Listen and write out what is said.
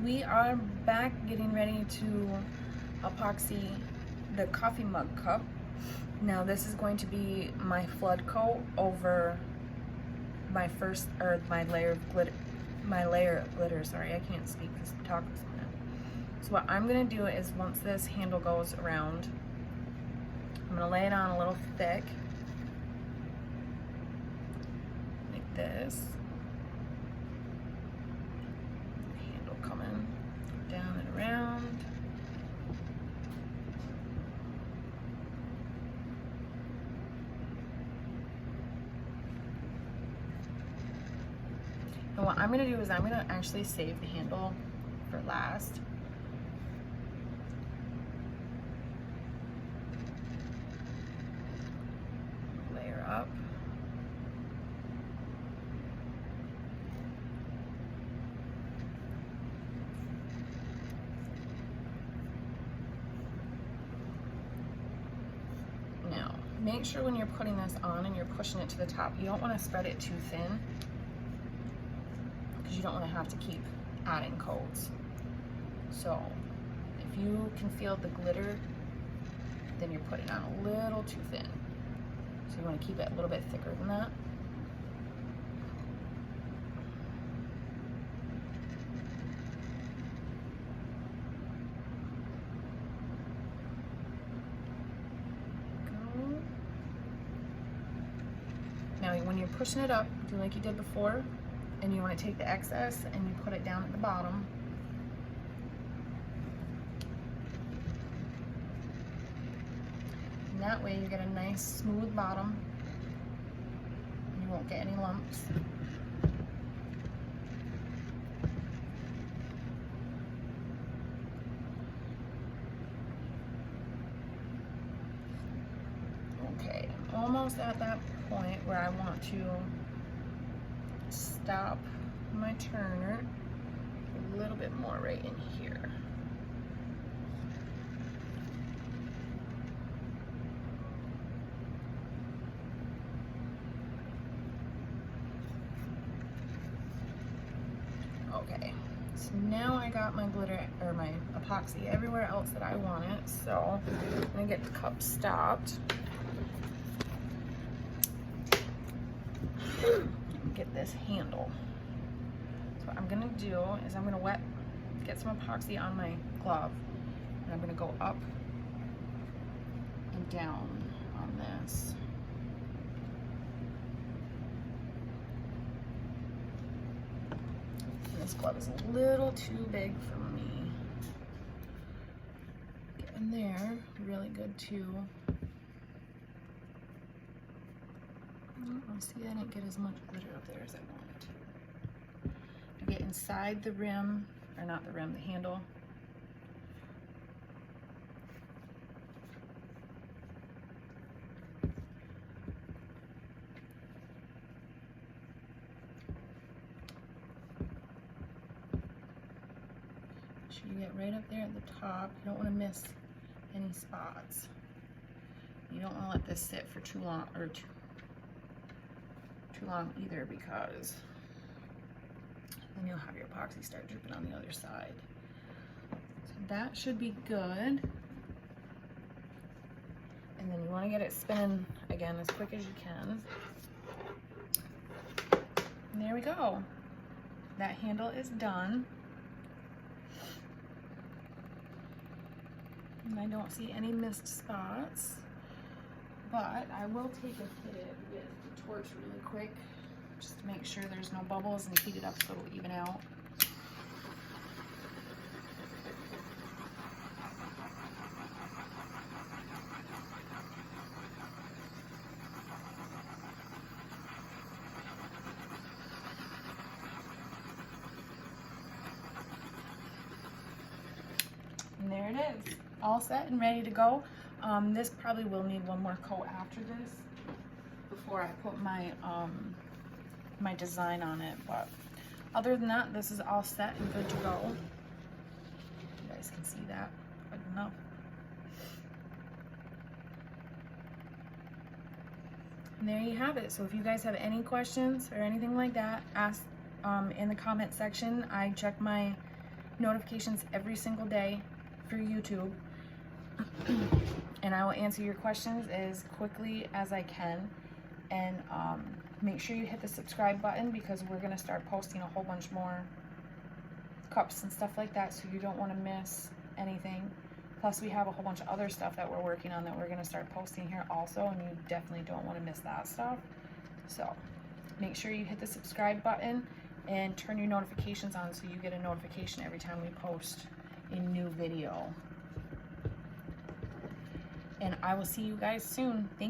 we are back getting ready to epoxy the coffee mug cup. Now this is going to be my flood coat over my first, or my layer of glitter, sorry, I can't speak because I'm talking so much. So what I'm gonna do is, once this handle goes around, I'm gonna lay it on a little thick, like this. Handle coming down and around. And what I'm gonna do is I'm gonna actually save the handle for last. Layer up. Now, make sure when you're putting this on and you're pushing it to the top, you don't want to spread it too thin, because you don't want to have to keep adding coats. So if you can feel the glitter, then you're putting on a little too thin. So you want to keep it a little bit thicker than that. Now when you're pushing it up, do like you did before, and you want to take the excess and you put it down at the bottom. And that way you get a nice smooth bottom and you won't get any lumps. Okay, I'm almost at that point where I want to stop my turner a little bit more right in here. Okay, so now I got my glitter, or my epoxy everywhere else that I want it, so I'm gonna get the cup stopped. Get this handle. So what I'm gonna do is I'm gonna get some epoxy on my glove, and I'm gonna go up and down on this. And this glove is a little too big for me. Get in there, really good too. Oh, see, I didn't get as much glitter up there as I wanted. I get inside the rim, or not the rim, the handle. So you get right up there at the top. You don't want to miss any spots. You don't want to let this sit for too long, or too long either, because then you'll have your epoxy start dripping on the other side. So that should be good. And then you want to get it spinning again as quick as you can. And there we go. That handle is done. And I don't see any missed spots, but I will take a hit with the torch really quick, just to make sure there's no bubbles, and heat it up so it'll even out. And there it is, all set and ready to go. This probably will need one more coat after this before I put my my design on it, but other than that, this is all set and good to go. You guys can see that good enough. And there you have it. So if you guys have any questions or anything like that, ask in the comment section. I check my notifications every single day through YouTube. And I will answer your questions as quickly as I can. And make sure you hit the subscribe button, because we're going to start posting a whole bunch more cups and stuff like that, so you don't want to miss anything. Plus we have a whole bunch of other stuff that we're working on that we're going to start posting here also, and you definitely don't want to miss that stuff. So make sure you hit the subscribe button and turn your notifications on so you get a notification every time we post a new video. And I will see you guys soon. Thank you.